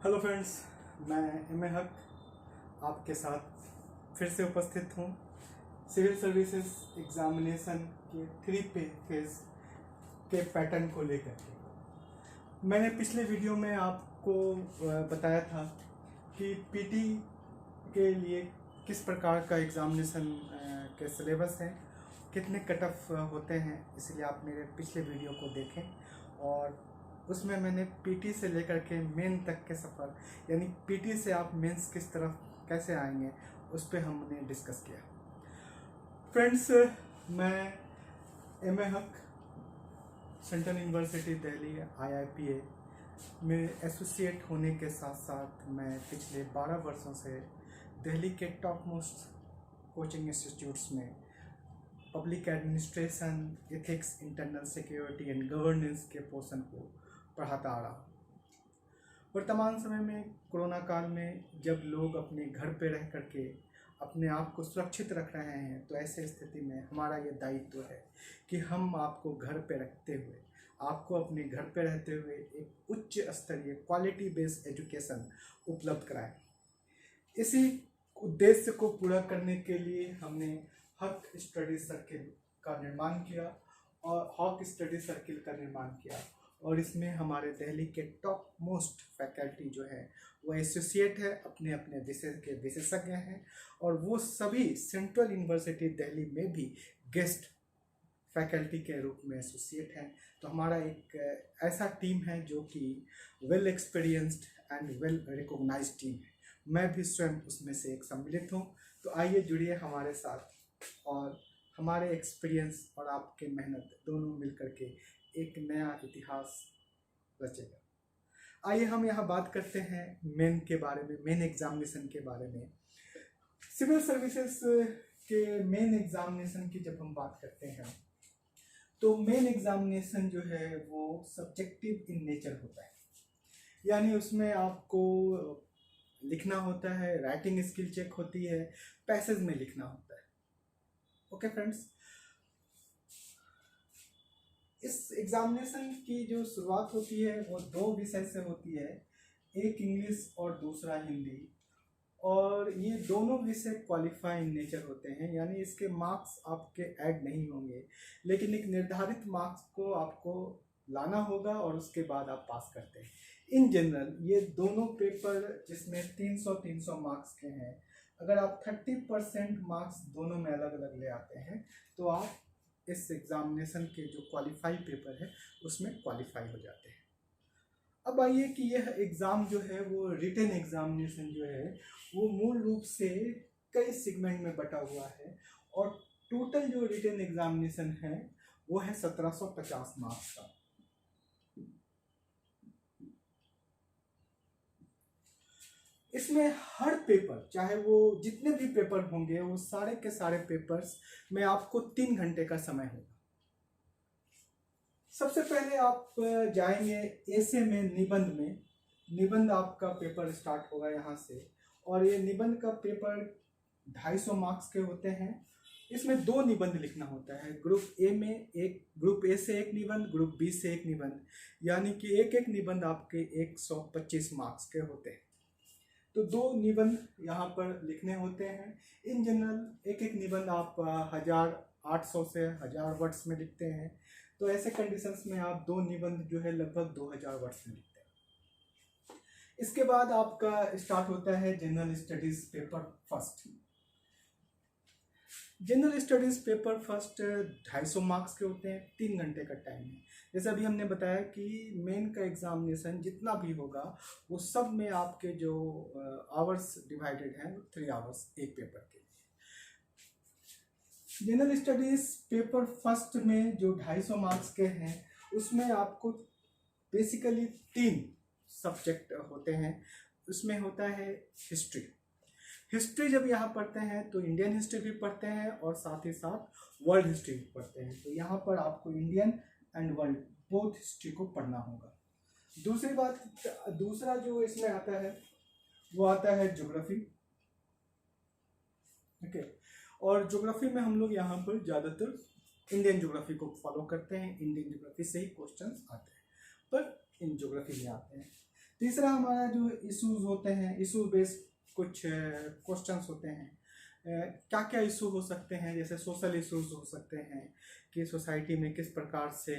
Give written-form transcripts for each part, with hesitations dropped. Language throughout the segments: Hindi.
हेलो फ्रेंड्स, मैं एम ए हक आपके साथ फिर से उपस्थित हूँ सिविल सर्विसेज एग्ज़ामिनेशन के 3 फेज़ के पैटर्न को लेकर के। मैंने पिछले वीडियो में आपको बताया था कि पीटी के लिए किस प्रकार का एग्ज़ामिनेशन के सिलेबस हैं, कितने कट ऑफ होते हैं, इसलिए आप मेरे पिछले वीडियो को देखें। और उसमें मैंने पीटी से लेकर के मेन तक के सफ़र, यानी पीटी से आप मेंस किस तरफ कैसे आएंगे, उस पर हमने डिस्कस किया। फ्रेंड्स, मैं एम ए हक सेंट्रल यूनिवर्सिटी दिल्ली IIPA में एसोसिएट होने के साथ साथ मैं पिछले 12 वर्षों से दिल्ली के टॉप मोस्ट कोचिंग इंस्टीट्यूट्स में public administration, ethics, internal security and governance के पोर्शन को पढ़ाता आ रहा। वर्तमान समय में कोरोना काल में जब लोग अपने घर पे रह करके अपने आप को सुरक्षित रख रहे हैं, तो ऐसे स्थिति में हमारा ये दायित्व है कि हम आपको घर पे रखते हुए, आपको अपने घर पे रहते हुए एक उच्च स्तरीय क्वालिटी बेस्ड एजुकेशन उपलब्ध कराएं। इसी उद्देश्य को पूरा करने के लिए हमने हक स्टडी सर्किल का निर्माण किया और हॉक स्टडी सर्किल का निर्माण किया, और इसमें हमारे दिल्ली के टॉप मोस्ट फैकल्टी जो है वो एसोसिएट है, अपने अपने विषय के विशेषज्ञ हैं, और वो सभी सेंट्रल यूनिवर्सिटी दिल्ली में भी गेस्ट फैकल्टी के रूप में एसोसिएट हैं। तो हमारा एक ऐसा टीम है जो कि well experienced and well recognised team है। मैं भी स्वयं उसमें से एक सम्मिलित हूँ। तो आइए जुड़िए हमारे साथ और हमारे एक्सपीरियंस और आपके मेहनत दोनों मिलकर के एक नया इतिहास रचेगा। आइए हम यहाँ बात करते हैं मेन के बारे में, मेन एग्जामिनेशन के बारे में। सिविल सर्विसेज के मेन एग्जामिनेशन की जब हम बात करते हैं तो मेन एग्जामिनेशन जो है वो सब्जेक्टिव इन नेचर होता है, यानी उसमें आपको लिखना होता है, राइटिंग स्किल चेक होती है, पैसेज में लिखना होता है। ओके फ्रेंड्स, इस एग्जामिनेशन की जो शुरुआत होती है वो 2 विषय से होती है, एक इंग्लिश और दूसरा हिंदी, और ये दोनों विषय क्वालिफाई इन नेचर होते हैं, यानी इसके मार्क्स आपके ऐड नहीं होंगे, लेकिन एक निर्धारित मार्क्स को आपको लाना होगा और उसके बाद आप पास करते हैं। इन जनरल ये दोनों पेपर जिसमें 300 मार्क्स के हैं, अगर आप 30% मार्क्स दोनों में अलग अलग ले आते हैं तो आप इस एग्जामिनेशन के जो क्वालिफाई पेपर है उसमें क्वालिफाई हो जाते हैं। अब आइए कि यह एग्ज़ाम जो है वो रिटन एग्जामिनेशन जो है वो मूल रूप से कई सेगमेंट में बटा हुआ है, और टोटल जो रिटन एग्जामिनेशन है वो है 1750 मार्क्स का। इसमें हर पेपर, चाहे वो जितने भी पेपर होंगे, वो सारे के सारे पेपर्स में आपको 3 घंटे का समय होगा। सबसे पहले आप जाएंगे ऐसे में निबंध आपका पेपर स्टार्ट होगा यहाँ से, और ये निबंध का पेपर 250 मार्क्स के होते हैं। इसमें 2 निबंध लिखना होता है, ग्रुप ए से एक निबंध, ग्रुप बी से एक निबंध, यानी कि एक निबंध आपके 125 मार्क्स के होते हैं। तो 2 निबंध यहाँ पर लिखने होते हैं। इन जनरल एक निबंध आप 1800 से 1000 वर्ड्स में लिखते हैं, तो ऐसे कंडीशंस में आप 2 निबंध जो है लगभग 2000 वर्ड्स में लिखते हैं। इसके बाद आपका स्टार्ट होता है general studies paper first. General studies paper first 250 marks के होते हैं, 3 घंटे का टाइम है। जैसे अभी हमने बताया कि मेन का एग्जामिनेशन जितना भी होगा वो सब में आपके जो आवर्स डिवाइडेड हैं वो 3 आवर्स एक पेपर के लिए। जनरल स्टडीज पेपर फर्स्ट में जो 250 मार्क्स के हैं उसमें आपको बेसिकली 3 सब्जेक्ट होते हैं। उसमें होता है हिस्ट्री जब यहाँ पढ़ते हैं तो इंडियन हिस्ट्री भी पढ़ते हैं और साथ ही साथ वर्ल्ड हिस्ट्री भी पढ़ते हैं। तो यहाँ पर आपको Indian and world both history को पढ़ना होगा। दूसरी बात, दूसरा जो इसमें आता है वो आता है ज्योग्राफी। ओके, और ज्योग्राफी में हम लोग यहाँ पर ज़्यादातर इंडियन ज्योग्राफी को फॉलो करते हैं। इंडियन ज्योग्राफी से ही क्वेश्चंस आते हैं, पर इन ज्योग्राफी में आते हैं। तीसरा हमारा जो इश्यूज होते हैं, इशू बेस्ड कुछ क्वेश्चंस होते हैं। क्या क्या इशू हो सकते हैं, जैसे सोशल इश्यूज हो सकते हैं कि सोसाइटी में किस प्रकार से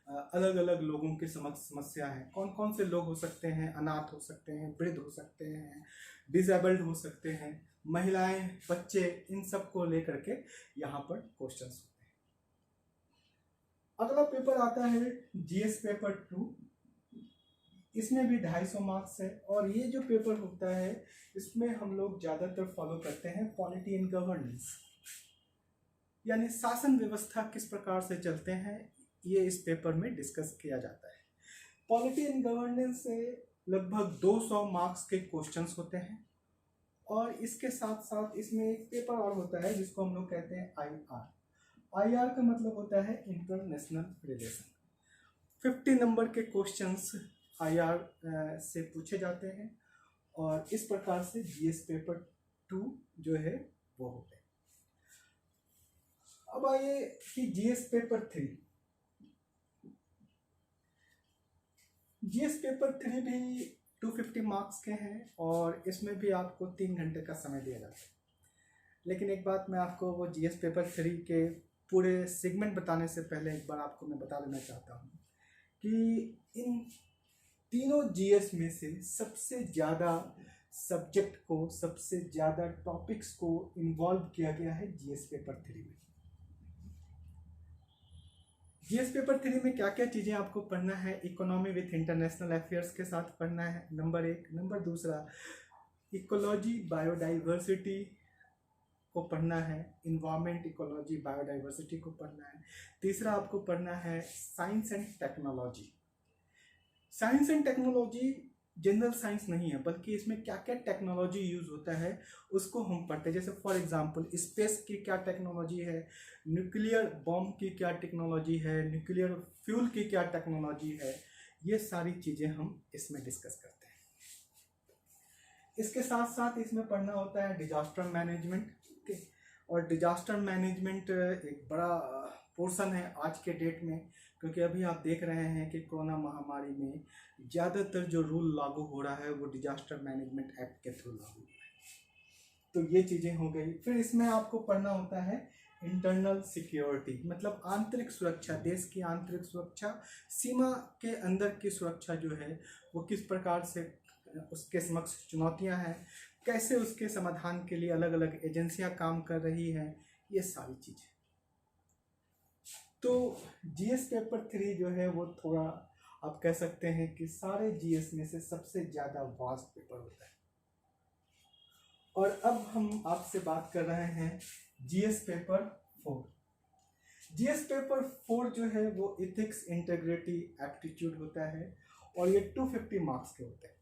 अलग अलग लोगों की समस्या है, कौन कौन से लोग हो सकते हैं, अनाथ हो सकते हैं, वृद्ध हो सकते हैं, डिसेबल्ड हो सकते हैं, महिलाएं, बच्चे, इन सब को लेकर के यहाँ पर क्वेश्चंस होते हैं। अगला पेपर आता है जीएस पेपर 2। इसमें भी 250 मार्क्स है, और ये जो पेपर होता है इसमें हम लोग ज़्यादातर फॉलो करते हैं पॉलिटी एंड गवर्नेंस, यानी शासन व्यवस्था किस प्रकार से चलते हैं, ये इस पेपर में डिस्कस किया जाता है। पॉलिटी एंड गवर्नेंस से लगभग 200 मार्क्स के क्वेश्चंस होते हैं, और इसके साथ साथ इसमें एक पेपर और होता है जिसको हम लोग कहते हैं आईआर। आईआर का मतलब होता है इंटरनेशनल रिलेशन। 50 नंबर के क्वेश्चंस आईआर से पूछे जाते हैं, और इस प्रकार से जीएस पेपर 2 जो है वो होते हैं। अब आइए कि जीएस पेपर 3। जीएस पेपर 3 भी 250 मार्क्स के हैं, और इसमें भी आपको 3 घंटे का समय दिया जाता है। लेकिन एक बात मैं आपको वो जीएस पेपर 3 के पूरे सेगमेंट बताने से पहले एक बार आपको मैं बता देना चाहता हूँ कि इन तीनों जीएस में से सबसे ज़्यादा सब्जेक्ट को, सबसे ज़्यादा टॉपिक्स को इन्वॉल्व किया गया है जीएस पेपर 3 में। जीएस पेपर 3 में क्या क्या चीज़ें आपको पढ़ना है, इकोनॉमी विथ इंटरनेशनल अफेयर्स के साथ पढ़ना है, नंबर 1। नंबर दूसरा, इकोलॉजी बायोडाइवर्सिटी को पढ़ना है, इन्वायरमेंट, इकोलॉजी, बायोडाइवर्सिटी को पढ़ना है। तीसरा आपको पढ़ना है science and technology. Science and technology general science नहीं है, बल्कि इसमें क्या क्या टेक्नोलॉजी यूज़ होता है उसको हम पढ़ते हैं। जैसे फॉर एग्जांपल स्पेस की क्या टेक्नोलॉजी है, न्यूक्लियर बॉम्ब की क्या टेक्नोलॉजी है, न्यूक्लियर फ्यूल की क्या टेक्नोलॉजी है, ये सारी चीज़ें हम इसमें डिस्कस करते हैं। इसके साथ साथ इसमें पढ़ना होता है डिजास्टर मैनेजमेंट के, और डिजास्टर मैनेजमेंट एक बड़ा पोर्शन है आज के डेट में, क्योंकि अभी आप देख रहे हैं कि कोरोना महामारी में ज़्यादातर जो रूल लागू हो रहा है वो डिजास्टर मैनेजमेंट एक्ट के थ्रू लागू हो रहा है। तो ये चीज़ें हो गई। फिर इसमें आपको पढ़ना होता है इंटरनल सिक्योरिटी, मतलब आंतरिक सुरक्षा, देश की आंतरिक सुरक्षा, सीमा के अंदर की सुरक्षा जो है वो किस प्रकार से उसके समक्ष चुनौतियां हैं, कैसे उसके समाधान के लिए अलग अलग एजेंसियां काम कर रही हैं, ये सारी चीज़ें। तो जीएस पेपर 3 जो है वो थोड़ा आप कह सकते हैं कि सारे जीएस में से सबसे ज़्यादा वास्ट पेपर होता है। और अब हम आपसे बात कर रहे हैं जीएस पेपर 4। जीएस पेपर 4 जो है वो इथिक्स, इंटीग्रिटी, एप्टीट्यूड होता है, और ये 250 मार्क्स के होते हैं।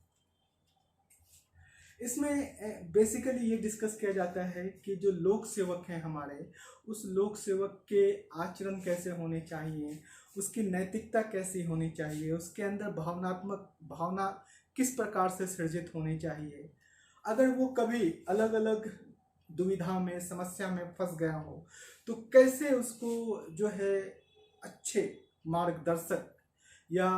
इसमें बेसिकली ये डिस्कस किया जाता है कि जो लोक सेवक हैं हमारे, उस लोक सेवक के आचरण कैसे होने चाहिए, उसकी नैतिकता कैसी होनी चाहिए, उसके अंदर भावना किस प्रकार से सृजित होनी चाहिए। अगर वो कभी अलग अलग दुविधा में, समस्या में फंस गया हो तो कैसे उसको जो है अच्छे मार्गदर्शक या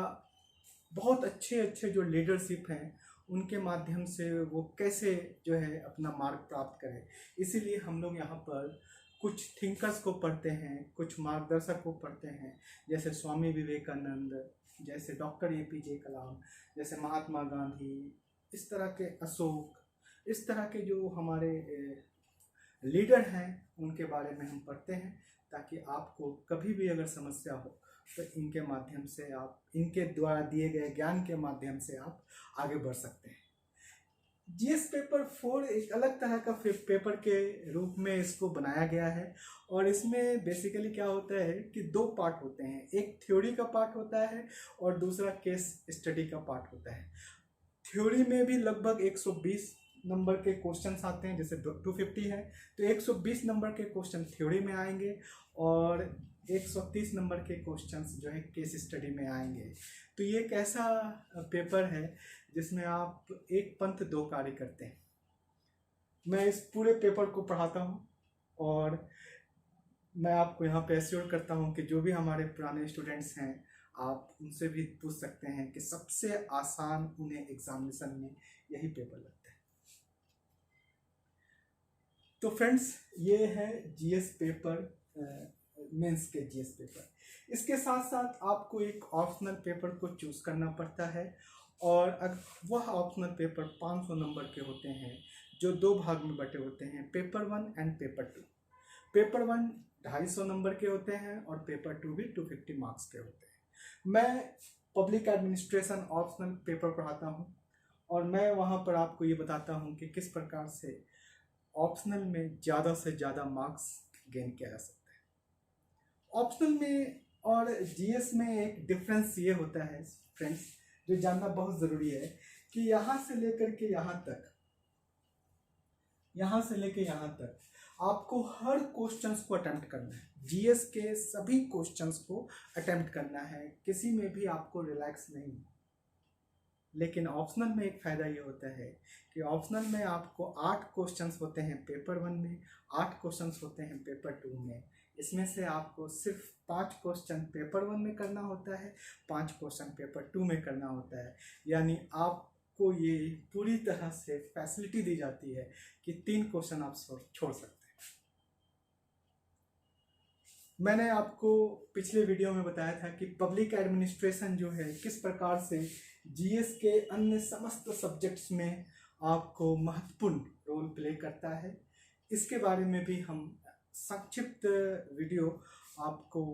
बहुत अच्छे जो लीडरशिप हैं उनके माध्यम से वो कैसे जो है अपना मार्ग प्राप्त करें। इसीलिए हम लोग यहाँ पर कुछ थिंकर्स को पढ़ते हैं, कुछ मार्गदर्शक को पढ़ते हैं, जैसे स्वामी विवेकानंद, जैसे डॉक्टर एपीजे कलाम, जैसे महात्मा गांधी, इस तरह के अशोक, इस तरह के जो हमारे लीडर हैं उनके बारे में हम पढ़ते हैं, ताकि आपको कभी भी अगर समस्या हो तो इनके माध्यम से आप, इनके द्वारा दिए गए ज्ञान के माध्यम से आप आगे बढ़ सकते हैं। जीएस पेपर 4 एक अलग तरह का पेपर के रूप में इसको बनाया गया है, और इसमें बेसिकली क्या होता है कि 2 पार्ट होते हैं, एक थ्योरी का पार्ट होता है और दूसरा केस स्टडी का पार्ट होता है। थ्योरी में भी लगभग 120 नंबर के क्वेश्चंस आते हैं, जैसे 250 है तो 120 नंबर के क्वेश्चन थ्योरी में आएंगे, और 130 नंबर के क्वेश्चंस जो है केस स्टडी में आएंगे। तो ये एक ऐसा पेपर है जिसमें आप एक पंथ दो कार्य करते हैं। मैं इस पूरे पेपर को पढ़ाता हूँ, और मैं आपको यहाँ पे एश्योर करता हूँ कि जो भी हमारे पुराने स्टूडेंट्स हैं आप उनसे भी पूछ सकते हैं कि सबसे आसान उन्हें एग्जामिनेशन में यही पेपर लगता है। तो फ्रेंड्स, ये है जीएस पेपर, मेंस के जीएस पेपर। इसके साथ साथ आपको एक ऑप्शनल पेपर को चूज करना पड़ता है, और वह ऑप्शनल पेपर 500 नंबर के होते हैं, जो 2 भाग में बटे होते हैं, paper 1 and paper 2। Paper 1 250 number के होते हैं और पेपर 2 भी 250 मार्क्स के होते हैं। मैं पब्लिक एडमिनिस्ट्रेशन ऑप्शनल पेपर पढ़ाता हूँ, और मैं वहाँ पर आपको ये बताता हूँ कि किस प्रकार से ऑप्शनल में ज़्यादा से ज़्यादा मार्क्स गेन किया जा सकता है। ऑप्शनल में और जीएस में एक डिफरेंस ये होता है फ्रेंड्स, जो जानना बहुत ज़रूरी है, कि यहाँ से लेकर के यहाँ तक आपको हर क्वेश्चंस को अटेम्प्ट करना है। जीएस के सभी क्वेश्चंस को अटेम्प्ट करना है, किसी में भी आपको रिलैक्स नहीं। लेकिन ऑप्शनल में एक फ़ायदा ये होता है कि ऑप्शनल में आपको 8 क्वेश्चंस होते हैं पेपर 1 में, 8 क्वेश्चंस होते हैं पेपर 2 में। इसमें से आपको सिर्फ 5 क्वेश्चन पेपर 1 में करना होता है, 5 क्वेश्चन पेपर 2 में करना होता है। यानी आपको ये पूरी तरह से फैसिलिटी दी जाती है कि 3 क्वेश्चन आप छोड़ सकते हैं। मैंने आपको पिछले वीडियो में बताया था कि पब्लिक एडमिनिस्ट्रेशन जो है किस प्रकार से जीएस के अन्य समस्त सब्जेक्ट्स में आपको महत्वपूर्ण रोल प्ले करता है। इसके बारे में भी हम संक्षिप्त वीडियो आपको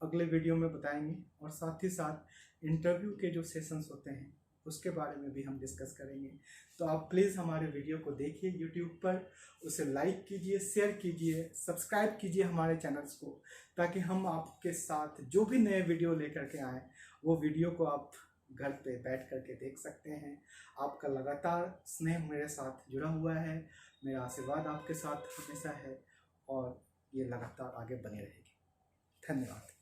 अगले वीडियो में बताएंगे, और साथ ही साथ इंटरव्यू के जो सेशंस होते हैं उसके बारे में भी हम डिस्कस करेंगे। तो आप प्लीज़ हमारे वीडियो को देखिए यूट्यूब पर, उसे लाइक कीजिए, शेयर कीजिए, सब्सक्राइब कीजिए हमारे चैनल्स को, ताकि हम आपके साथ जो भी नए वीडियो लेकर के आएँ वो वीडियो को आप घर पे बैठ करके देख सकते हैं। आपका लगातार स्नेह मेरे साथ जुड़ा हुआ है, मेरा आशीर्वाद आपके साथ हमेशा है, और ये लगातार आगे बने रहेगी। धन्यवाद।